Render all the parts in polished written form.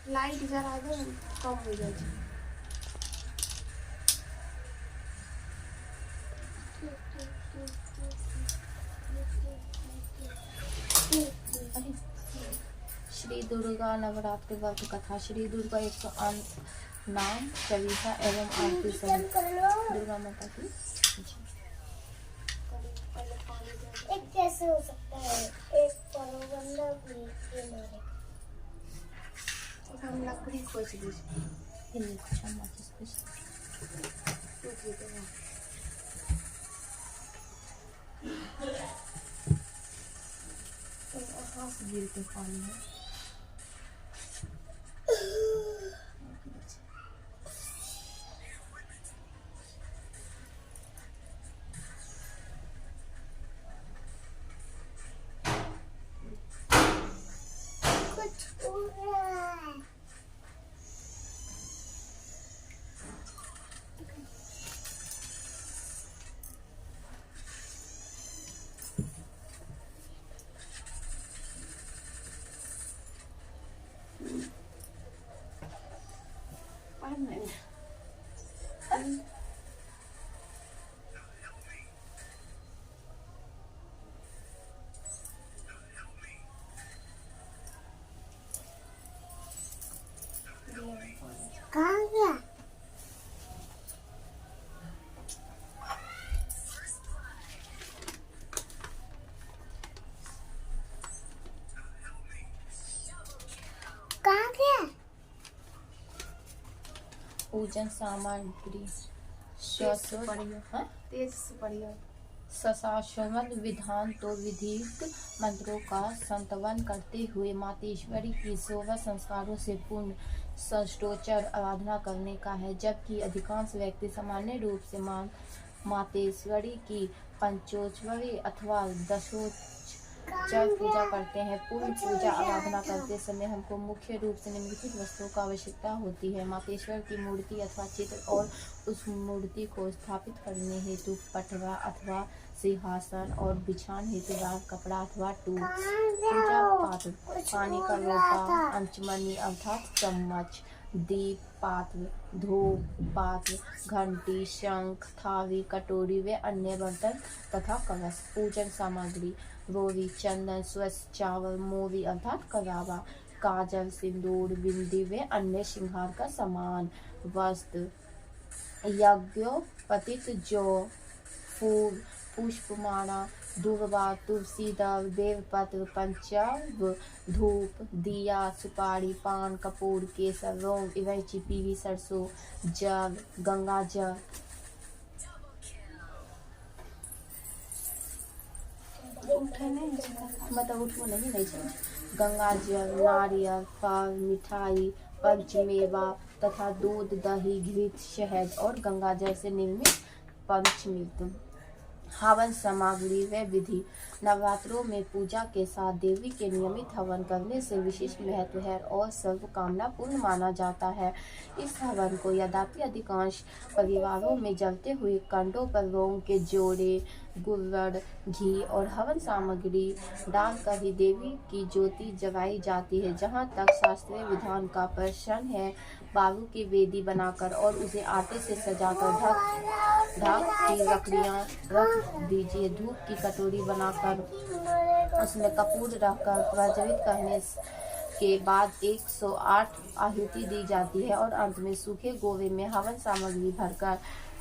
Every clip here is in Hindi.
लाइट जरा दे कम हो जाए। श्री दुर्गा नवरात्रि व्रत कथा। श्री दुर्गा 108 नाम चलीसा एवं आरती सहित दुर्गा माता की। एक कैसे हो सकता है? एक बंदा भी मारे। हम लकड़ी खोज ली। गिर के पानी में कुछ उड़ रहा है। कहाँ गया? कहाँ गया? पूजन सामग्री तेज से पढ़िए। सशाश्वत विधान तो विधिक मंत्रों का संतवन करते हुए मातेश्वरी की 16 संस्कारों से पूर्ण षष्ठोच्चर आराधना करने का है, जबकि अधिकांश व्यक्ति सामान्य रूप से मातेश्वरी की पंचोच्चरी अथवा दशोच्चर पूजा करते हैं। पूर्ण पूजा आराधना करते समय हमको मुख्य रूप से निम्नलिखित वस्तुओं की आवश्यकता होती है: मातेश्वर की मूर्ति अथवा चित्र और उस मूर्ति को स्थापित करने हेतु पटरा अथवा सिंहासन और बिछान हेतु लाल कपड़ा अथवा टूल, पूजा पात्र, पानी का लोटा, अंचमनी अर्थात चम्मच, दीप पात्र, धूप पात्र, घंटी, शंख, थावी, कटोरी व अन्य बर्तन तथा कलश। पूजन सामग्री: रोरी, चंदन, स्वच्छ चावल, मोवी अर्थात कलावा, काजल, सिंदूर, बिंदी व अन्य श्रृंगार का सामान। वस्त्र: यज्ञोपवीत जौ, फूल, पुष्पमाला, दूर्वा, तुलसी दल, बेलपत्र, पंचांग, धूप, दिया, सुपारी, पान, कपूर, केसर, लौंग, इलायची, पीली सरसों, जल, गंगा जल, मतलब उठो नहीं है, गंगा जल, नारियल, फल, मिठाई, पंचमेवा तथा दूध, दही, घृत, शहद और गंगा जल से निर्मित पंचमृत। हवन सामग्री व विधि: नवरात्रों में पूजा के साथ देवी के नियमित हवन करने से विशिष्ट महत्व है और सर्व कामना पूर्ण माना जाता है। इस हवन को यद्यपि अधिकांश परिवारों में जलते हुए कंडों पर लौंग के जोड़े, गुड़, घी और हवन सामग्री डालकर ही देवी की ज्योति जलाई जाती है। जहाँ तक शास्त्रीय विधान का प्रश्न है, बालू की वेदी बनाकर और उसे आटे से सजाकर ढक की लकड़ियाँ रख दीजिए। धूप की कटोरी बनाकर उसमें कपूर रखकर प्रज्वलित करने के बाद 108 आहुति दी जाती है और अंत में सूखे गोवे में हवन सामग्री भरकर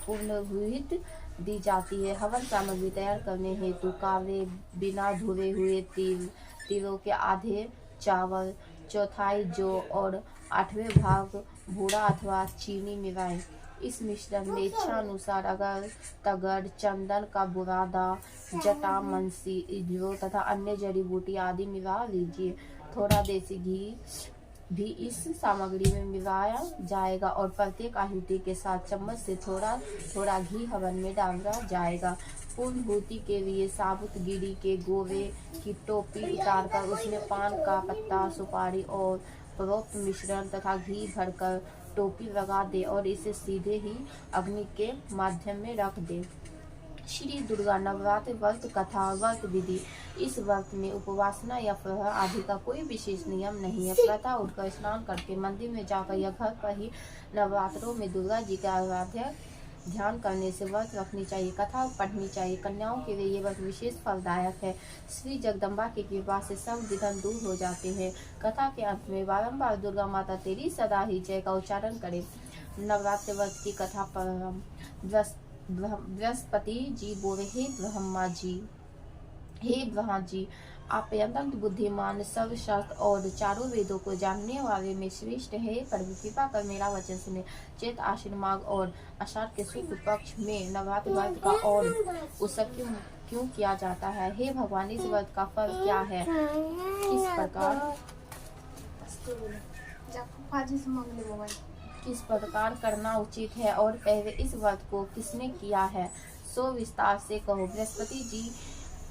पुरोहित दी जाती है। हवन सामग्री तैयार करने हेतु काले बिना धुले हुए तिलों के आधे चावल, चौथाई जौ और 8वें भाग भूरा अथवा चीनी मिलाएं। इस मिश्रण में इच्छा अनुसार अगर तगर, चंदन का बुरादा, जटा, मनसी, इजलो तथा अन्य जड़ी बूटी आदि मिला लीजिए। थोड़ा देसी घी भी इस सामग्री में मिलाया जाएगा और प्रत्येक आहुति के साथ चम्मच से थोड़ा थोड़ा घी हवन में डाला जाएगा। पूर्णाहुति के लिए साबुत गिरी के गोवे की टोपी उतारकर उसमें पान का पत्ता, सुपारी और प्रोक्त मिश्रण तथा घी भरकर टोपी लगा दे और इसे सीधे ही अग्नि के माध्यम में रख दे। श्री दुर्गा नवरात्र व्रत कथा व्रत विधि। इस व्रत में उपवासना या फलाहार आदि का कोई विशेष नियम नहीं है। प्रातः उठकर स्नान करके मंदिर में जाकर या घर पर ही नवरात्रों में दुर्गा जी का आराध्य ध्यान करने से व्रत रखनी चाहिए, कथा पढ़नी चाहिए। कन्याओं के लिए ये व्रत विशेष फलदायक है। श्री जगदम्बा की कृपा से सब विघ्न दूर हो जाते हैं। कथा के अंत में बारंबार दुर्गा माता तेरी सदा ही जय का उच्चारण करें। नवरात्र व्रत की कथा पर बृहस्पति जी बोले, हे ब्रह्मा जी, आप अत्यंत बुद्धिमान, सर्वशास्त्र और चारों वेदों को जानने वाले में श्रेष्ठ है। प्रभु कृपा कर मेरा वचन सुने। चैत आश्विन माघ और आषाढ़ के शुक्ल पक्ष में नवरात्र व्रत का और उत्सव क्यों किया जाता है? हे भगवान, इस व्रत का फल क्या है? किस प्रकार करना उचित है और पहले इस व्रत को किसने किया है, सो विस्तार से कहो। बृहस्पति जी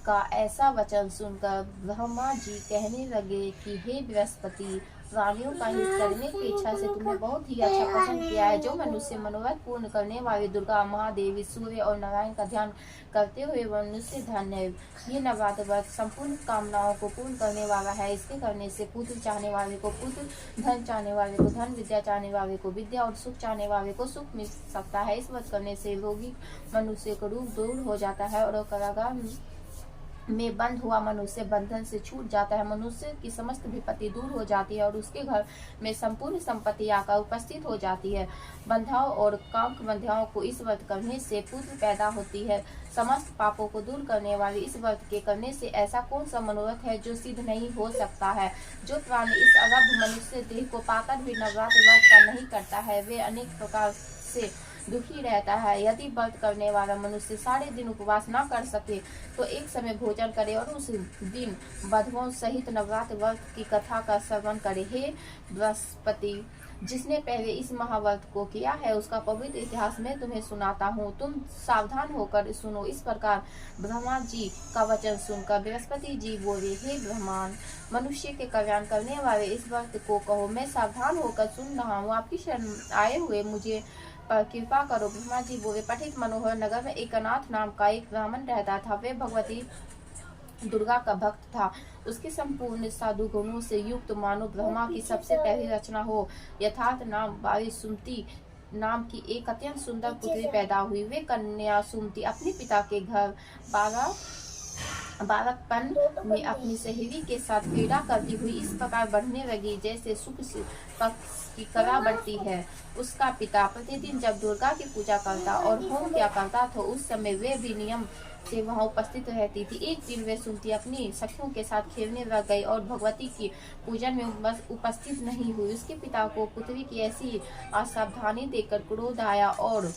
का ऐसा वचन सुनकर ब्रह्मा जी कहने लगे कि हे बृहस्पति, प्राणियों का हित करने की इच्छा से तुमने बहुत ही अच्छा पसंद किया है। जो मनुष्य मनोरथ पूर्ण करने वाले दुर्गा, महादेवी, सूर्य और नारायण का ध्यान करते हुए मनुष्य धन्य है। ये नवरात्र व्रत संपूर्ण कामनाओं को पूर्ण करने वाला है। इसके करने से पुत्र चाहने वाले को पुत्र, धन चाहने वाले को धन, विद्या चाहने वाले को विद्या और सुख चाहने वाले को सुख मिल सकता है। इस व्रत करने से रोगी मनुष्य का रूप दूर हो जाता है और कारागार में बंद हुआ मनुष्य बंधन से छूट जाता है। मनुष्य की समस्त विपत्ति दूर हो जाती है और उसके घर में संपूर्ण संपत्ति आकर उपस्थित हो जाती है। बंधाओं और कांक बंध्याओं को इस व्रत करने से पुत्र पैदा होती है। समस्त पापों को दूर करने वाले इस व्रत के करने से ऐसा कौन सा मनोरथ है जो सिद्ध नहीं हो सकता है? जो प्राणी इस अवध मनुष्य देह को पाकर भी नवरात्र व्रत का नहीं करता है, वे अनेक प्रकार से दुखी रहता है। यदि व्रत करने वाला मनुष्य सारे दिन उपवास न कर सके तो एक समय भोजन करे और उस दिन बधुओं सहित नवरात्र व्रत की कथा का श्रवण करे। हे बृहस्पति, जिसने पहले इस महाव्रत को किया है उसका पवित्र इतिहास मैं तुम्हें सुनाता हूँ, तुम सावधान होकर सुनो। इस प्रकार ब्रह्मा जी का वचन सुनकर बृहस्पति जी बोले, हे ब्रह्मांड, मनुष्य के कल्याण करने वाले इस व्रत को कहो। मैं सावधान होकर सुन रहा हूँ, आपकी शरण आए हुए मुझे पर कृपा करो। ब्रह्मा जी बोले, पठित मनोहर नगर में एक अनाथ नाम का एक ब्राह्मण रहता था। वे भगवती दुर्गा का भक्त था। उसके संपूर्ण साधु गुणों से युक्त मानो ब्रह्मा की सबसे पहली रचना हो। यथार्थ नाम वाली सुमति नाम की एक अत्यंत सुंदर पुत्री पैदा हुई। वे कन्या सुमति अपने पिता के घर बालकपन में अपनी सहेली के साथ क्रीड़ा करती हुई इस प्रकार बढ़ने लगी जैसे सुख पक्ष की कला बढ़ती है। उसका पिता प्रतिदिन जब दुर्गा की पूजा करता और होम किया करता था, उस समय वे भी नियम से वहां उपस्थित रहती थी। एक दिन वे सुमति अपनी सखियों के साथ खेलने लग गई और भगवती की पूजन में उपस्थित नहीं हुई। उसके पिता को पुत्री की ऐसी असावधानी देखकर क्रोध आया और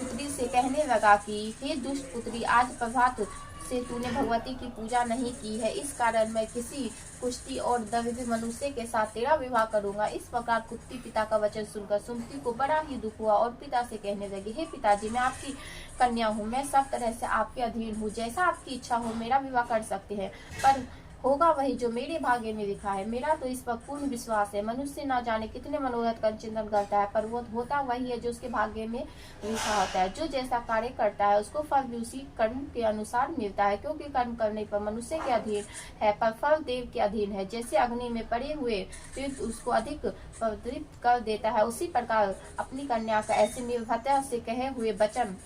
पुत्री से कहने लगा कि हे दुष्ट पुत्री, आज प्रभात से तूने भगवती की पूजा नहीं की है, इस कारण मैं किसी कुष्ठी और दरिद्र मनुष्य के साथ तेरा विवाह करूंगा। इस प्रकार कुत्ती पिता का वचन सुनकर सुमति को बड़ा ही दुख हुआ और पिता से कहने लगी, हे पिताजी, मैं आपकी कन्या हूँ, मैं सब तरह से आपके अधीन हूँ, जैसा आपकी इच्छा हो मेरा विवाह कर सकते हैं, पर होगा वही जो मेरे भाग्य में लिखा है। मेरा तो इस पर पूर्ण विश्वास है। मनुष्य ना जाने कितने मनोरथ का चिंतन करता है, पर वो होता वही है जो उसके भाग्य में लिखा होता है। जो जैसा कार्य करता है उसको फल भी उसी कर्म के अनुसार मिलता है, क्योंकि कर्म करने पर मनुष्य के अधीन है पर फल देव के अधीन है। जैसे अग्नि में पड़े हुए तीर्थ उसको अधिक प्रदीप्त कर देता है, उसी प्रकार अपनी कन्या का ऐसे निर्भयता से कहे हुए वचन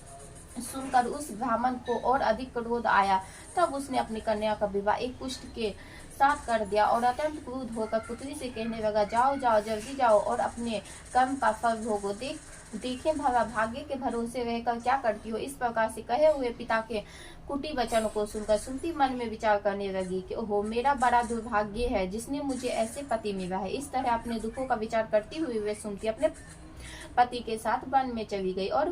सुनकर उस ब्राह्मण को और अधिक क्रोध आया। तब उसने अपनी कन्या का विवाह एक कुष्ठ के साथ कर दिया और अत्यंत क्रोध होकर पुत्री से कहने लगा, जाओ जाओ, जल्दी जाओ और अपने कर्म का फल भोगो। देखे भला भाग्य के भरोसे रहकर क्या करती हो। इस प्रकार से कहे हुए पिता के कुटी वचनों को सुनकर सुमति मन में विचार करने लगी कि ओहो, मेरा बड़ा दुर्भाग्य है जिसने मुझे ऐसे पति मिला है। इस तरह अपने दुखों का विचार करती हुई वे सुमति अपने पति के साथ वन में चली गई और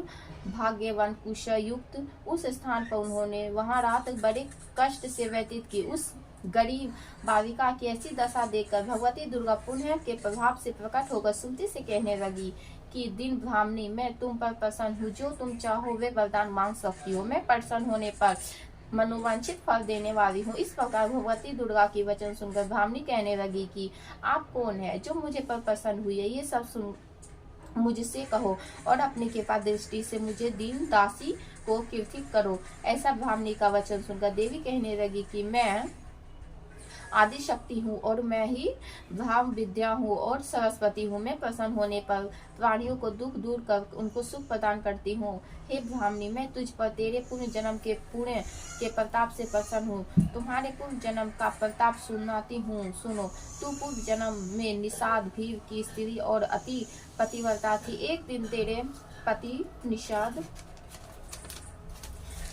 भाग्यवान कुश युक्त उस स्थान पर उन्होंने वहां रात बड़े कष्ट से व्यतीत की। उस गरीब बालिका की ऐसी दशा देखकर भगवती दुर्गा पुण्य के प्रभाव से प्रकट होकर सुमति से कहने लगी कि दिन ब्राह्मणी, मैं तुम पर प्रसन्न हूँ, जो तुम चाहो वे वरदान मांग सकती हो। मैं प्रसन्न होने पर मनोवांछित फल देने वाली हूँ। इस प्रकार भगवती दुर्गा की वचन सुनकर ब्राह्मणी कहने लगी कि आप कौन है जो मुझे पर प्रसन्न हुई है। ये सब मुझसे कहो और अपनी कृपा दृष्टि से मुझे दीन दासी को कीर्ति करो। ऐसा ब्राह्मणी का वचन सुनकर देवी कहने लगी कि मैं आदि शक्ति हूँ और मैं ही ब्रह्म विद्या हूँ और सरस्वती हूँ। मैं प्रसन्न होने पर प्राणियों को दुख दूर कर उनको सुख प्रदान करती हूँ। हे ब्राह्मणी, मैं तुझ पर तेरे पूर्ण जन्म के पुण्य के प्रताप से प्रसन्न हूँ। तुम्हारे पूर्व जन्म का प्रताप सुनाती हूँ, सुनो। तू पूर्व जन्म में निषाद भीव की स्त्री और अति पतिव्रता थी। एक दिन तेरे पति निषाद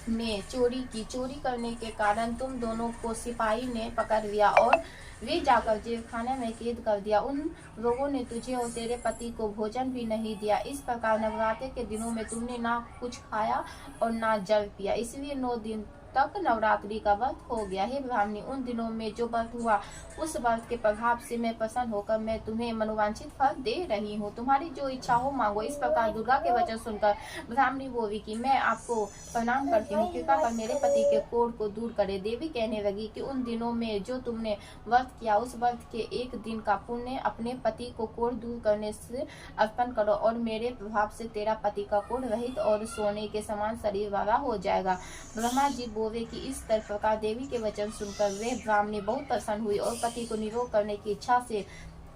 ने चोरी की। चोरी करने के कारण तुम दोनों को सिपाही ने पकड़ लिया और वे जाकर जेल खाने में कैद कर दिया। उन लोगों ने तुझे और तेरे पति को भोजन भी नहीं दिया। इस प्रकार नवरात्रि के दिनों में तुमने ना कुछ खाया और ना जल पिया, इसलिए 9 दिन तक नवरात्रि का व्रत हो गया। हे ब्राह्मणी, उन दिनों में जो व्रत हुआ उस व्रत के प्रभाव से मैं प्रसन्न होकर मैं तुम्हें मनोवांछित फल दे रही हूँ। तुम्हारी जो इच्छा हो मांगो। इस प्रकार दुर्गा के वचन सुनकर ब्राह्मणी बोली कि मैं आपको प्रणाम करती हूँ, कृपा कर मेरे पति के कोढ़ को दूर करे। देवी कहने लगी कि उन दिनों में जो तुमने व्रत किया उस व्रत के एक दिन का पुण्य अपने पति को कोढ़ दूर करने से अर्पण करो और मेरे प्रभाव से तेरा पति का कोढ़ रहित और सोने के समान शरीर वाला हो जाएगा। ब्रह्मा जी बोले कि इस प्रकार देवी के वचन सुनकर वे ब्राह्मणी बहुत प्रसन्न हुई और पति को निरोग करने की इच्छा से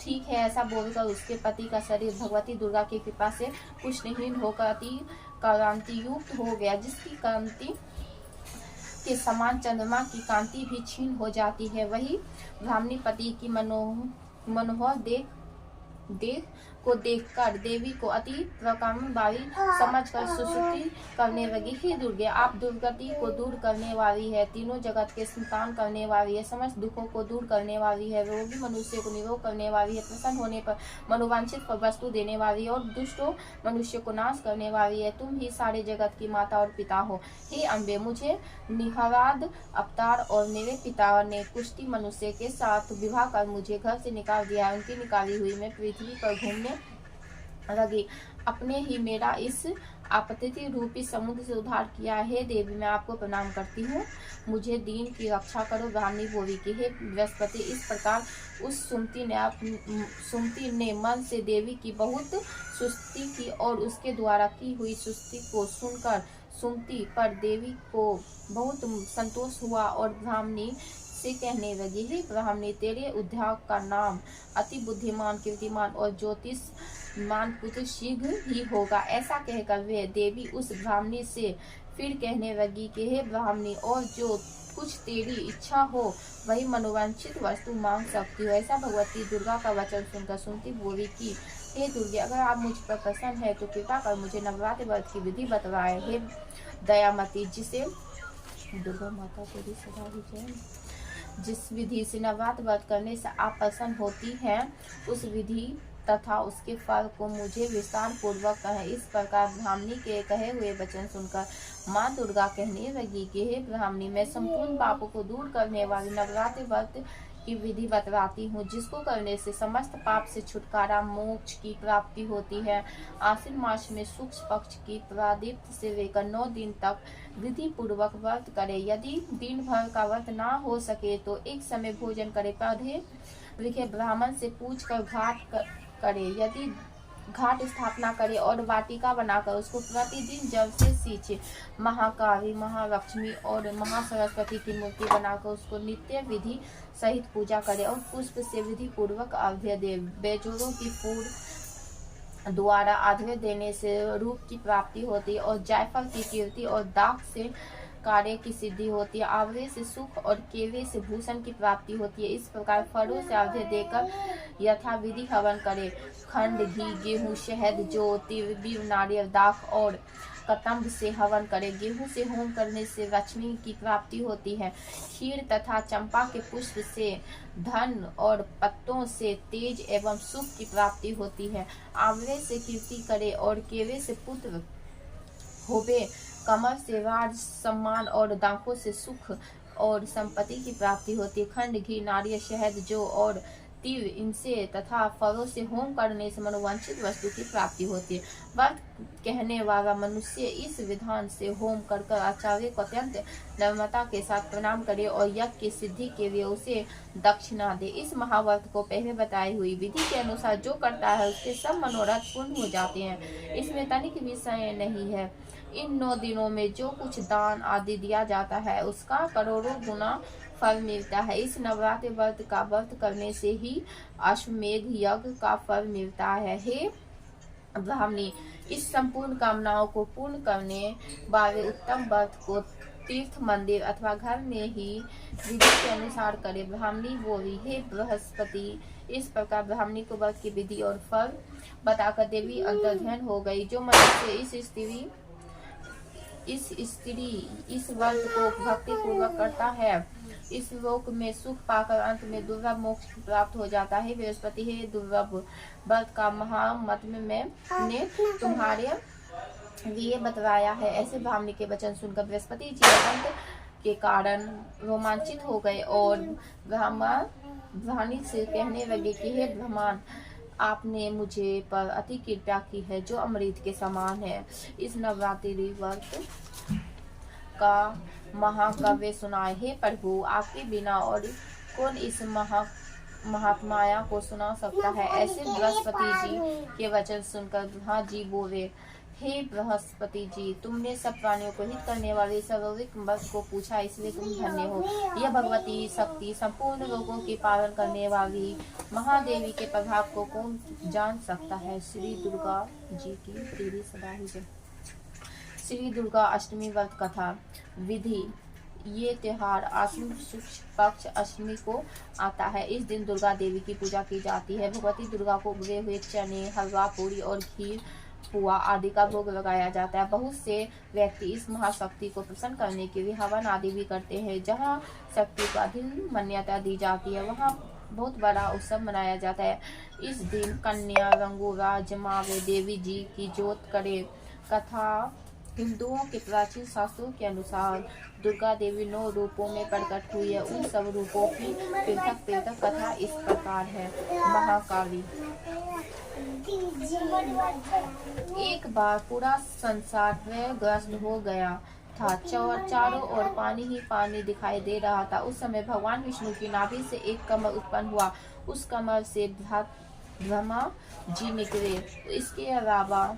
ठीक है ऐसा बोलकर उसके पति का शरीर भगवती दुर्गा की कृपा से पुष्टहीन होकर अति कांति युक्त हो गया, जिसकी कांति के समान चंद्रमा की कांति भी क्षीण हो जाती है। वही ब्राह्मणी पति की मनोहर देख को देखकर देवी को अति प्रकामवाली समझकर सुस्तुति करने लगी। हे दुर्गे, आप दुर्गति को दूर करने वाली है, तीनों जगत के संतान करने वाली है, समस्त दुखों को दूर करने वाली है, रोगी मनुष्य को निरोग करने वाली है, प्रसन्न होने पर मनोवांछित वस्तु देने वाली है और दुष्टों मनुष्य को नाश करने वाली है। तुम ही सारे जगत की माता और पिता हो। हे अम्बे, मुझे निहराद अवतार और मेरे पिता ने कुष्ठी मनुष्य के साथ विवाह कर मुझे घर से निकाल दिया। उनकी निकाली हुई मैं पृथ्वी पर घूमने लगी। अपने ही मेरा इस आपत्ति रूपी समुद्र से उद्धार किया। हे देवी, मैं आपको प्रणाम करती हूँ, मुझे दीन की रक्षा करो। ब्राह्मणी बोली कि हे बृहस्पति, इस प्रकार उस सुमति ने मन से देवी की बहुत स्तुति की और उसके द्वारा की हुई स्तुति को सुनकर सुमति पर देवी को बहुत संतोष हुआ और ब्राह्मणी से कहने लगी, हे ब्राह्मणी, तेरे उद्धार का नाम अति बुद्धिमान, कीर्तिमान और ज्योतिषमान पुत्र शीघ्र ही होगा। ऐसा कहकर वे देवी उस ब्राह्मणी से फिर कहने लगी कि हे ब्राह्मणी, और जो कुछ तेरी इच्छा हो वही मनोवांछित वस्तु मांग सकती हो। ऐसा भगवती दुर्गा का वचन सुनकर सुमति बोली कि हे दुर्गे, अगर आप मुझ पर प्रसन्न है तो कृपा कर मुझे नवरात्रि व्रत की विधि बतलाए। हे दयामती, जिसे दुर्गा माता तेरी सदा विजय, जिस विधि से नवरात्र व्रत करने से आप प्रसन्न होती हैं उस विधि तथा उसके फल को मुझे विस्तार पूर्वक कहें। इस प्रकार ब्राह्मणी के कहे हुए वचन सुनकर माँ दुर्गा कहने लगी कि हे ब्राह्मणी, मैं संपूर्ण पापों को दूर करने वाली नवरात्रि व्रत की विधि बतलाती हूँ, जिसको करने से समस्त पाप से छुटकारा, मोक्ष की प्राप्ति होती है। आश्विन मास में शुक्ल पक्ष की प्रादिप्त से लेकर 9 दिन तक विधि पूर्वक व्रत करे। यदि दिन भर का व्रत ना हो सके तो एक समय भोजन करे। पौधे लिखे ब्राह्मण से पूछकर घाट करे। यदि घाट स्थापना करे और वाटिका बनाकर उसको प्रतिदिन जल से सींचे। महाकाली, महालक्ष्मी और महासरस्वती की मूर्ति बनाकर उसको नित्य विधि सहित पूजा करे और पुष्प से विधि पूर्वक अर्घ्य दे। बेजोरों की फूल द्वारा अर्घ्य देने से रूप की प्राप्ति होती है और जायफल की कीर्ति और दाख से कार्य की सिद्धि होती है। आवरे से सुख और केवे से भूषण की प्राप्ति होती है। इस प्रकार फलों से अर्घ्य देकर यथाविधि हवन करे। खंड, घी, गेहूं, शहद, जौ, तिल, नारियल, दाख और कतम्ब से हवन करे। गेहूं से होम करने से लक्ष्मी की प्राप्ति होती है। खीर तथा चंपा के पुष्प से धन और पत्तों से तेज एवं सुख की प्राप्ति होती है। आंवले से कीर्ति करे और केवे से पुत्र होवे। कमल से राज, सम्मान और दाखों से सुख और संपत्ति की प्राप्ति होती है। खंड, घी, नारियल, शहद, जौ और तीर इनसे तथा फलों से होम करने से मनोवांछित वस्तु की प्राप्ति होती है। व्रत कहने वाला मनुष्य इस विधान से होम कर आचार्य को अत्यंत नम्रता के साथ प्रणाम करे और यज्ञ की सिद्धि के लिए उसे दक्षिणा दे। इस महाव्रत को पहले बताई हुई विधि के अनुसार जो करता है उसके सब मनोरथ पूर्ण हो जाते हैं। इसमें तनिक भी संशय नहीं है। इन 9 दिनों में जो कुछ दान आदि दिया जाता है उसका करोड़ों गुना फल मिलता है। इस नवरात्रि व्रत का व्रत करने से ही अश्वमेध यज्ञ का फल मिलता है। हे ब्राह्मणी, इस संपूर्ण कामनाओं को पूर्ण करने वाले उत्तम व्रत को तीर्थ, मंदिर अथवा घर में ही विधि के अनुसार करे। ब्राह्मणी बोली, हे बृहस्पति। इस प्रकार ब्राह्मणी को व्रत की विधि और फल बताकर देवी अंतर्ध्यान हो गई। जो मनुष्य इस व्रत को भक्ति पूर्वक करता है इस लोक में सुख पाकर अंत में दुर्लभ मोक्ष प्राप्त हो जाता है। बृहस्पति, हे दुर्लभ व्रत का महात्म्य मैंने तुम्हारे लिए बतलाया है। ऐसे ब्राह्मणी के वचन सुनकर बृहस्पति जी आनंद के कारण रोमांचित हो गए और ब्राह्मणी से कहने लगे कि हे ब्राह्मण, आपने मुझे पर अति कृपा की है जो अमृत के समान है। इस नवरात्रि व्रत का महाकाव्य सुनाए। हे प्रभु, आपके बिना और कौन इस महात्माया को सुना सकता है। ऐसे बृहस्पति जी के वचन सुनकर ब्रह्मा जी बोले, हे बृहस्पति जी, तुमने सब प्राणियों को हित करने वाले स्वाभाविक व्रत को पूछा, इसलिए तुम धन्य हो। यह भगवती शक्ति संपूर्ण लोगों की पालन करने वाली महादेवी के प्रभाव को कौन जान सकता है। श्री दुर्गा जी की तेरी सदा ही जय। श्री दुर्गा अष्टमी व्रत कथा विधि। ये त्योहार आश्विन शुक्ल पक्ष अष्टमी को आता है। इस दिन दुर्गा देवी की पूजा की जाती है। भगवती दुर्गा को उबले हुए चने, हलवा, पूरी और खीर, पुआ आदि का भोग लगाया जाता है। बहुत से व्यक्ति इस महाशक्ति को प्रसन्न करने के लिए हवन आदि भी करते हैं। जहाँ शक्ति को अधिक मान्यता दी जाती है वहाँ बहुत बड़ा उत्सव मनाया जाता है। इस दिन कन्या रंगोरा जमावे देवी जी की जोत करे। कथा। हिंदुओं के प्राचीन शास्त्रों के अनुसार दुर्गा देवी 9 रूपों में प्रकट हुई है। उन सब रूपों की पृथक पृथक कथा इस प्रकार है। महाकाली। एक बार पूरा संसार ग्रस्त हो गया था। चारों ओर पानी ही पानी दिखाई दे रहा था। उस समय भगवान विष्णु की नाभि से एक कमल उत्पन्न हुआ। उस कमल से ब्रह्मा जी निकले। इसके अलावा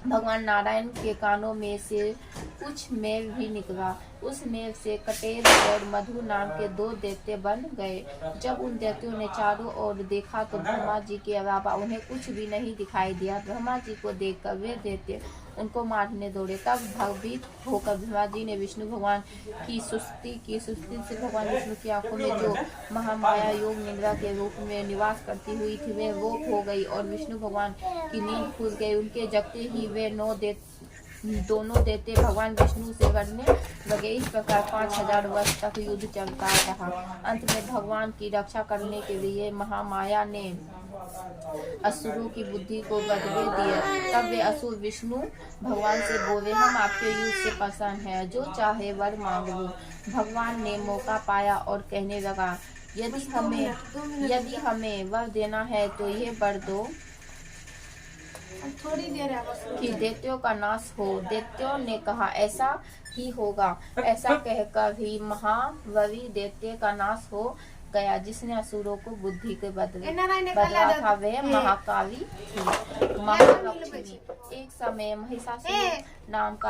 भगवान नारायण के कानों में से कुछ मेल भी निकला। उस मेल से कटेल और मधु नाम के 2 दैत्य बन गए। जब उन दैत्यों ने चारों ओर देखा तो ब्रह्मा जी के अलावा उन्हें कुछ भी नहीं दिखाई दिया। ब्रह्मा जी को देखकर वे दैत्य उनको मारने दौड़े। तब भयभीत होकर ब्रह्मा जी ने विष्णु भगवान की स्तुति की। स्तुति से भगवान विष्णु की आंखों में जो महामाया योग निद्रा के रूप में निवास करती हुई थी वे लोप हो गई और विष्णु भगवान की नींद खुल गई। उनके जगते ही वे दोनों दैत्य भगवान विष्णु से लड़ने लगे। इस प्रकार 5000 वर्ष तक युद्ध चलता रहा। अंत में भगवान की रक्षा करने के लिए महामाया ने असुरों की बुद्धि को बदले दिए। तब वे असुर विष्णु भगवान से बोले, हम आपके युद्ध से प्रसन्न हैं, जो चाहे वर मांग लो। भगवान ने मौका पाया और कहने लगा, यदि हमें वर देना है तो ये वर दो थोड़ी देर कि दैत्यों का नाश हो। दैत्यों ने कहा, ऐसा ही होगा। ऐसा कहकर ही महाबली दैत्य का नाश हो गया। जिसने असुरों को बुद्धि के बदला था वह महाकाली थी। महालक्ष्मी। एक समय महिषासुर नाम का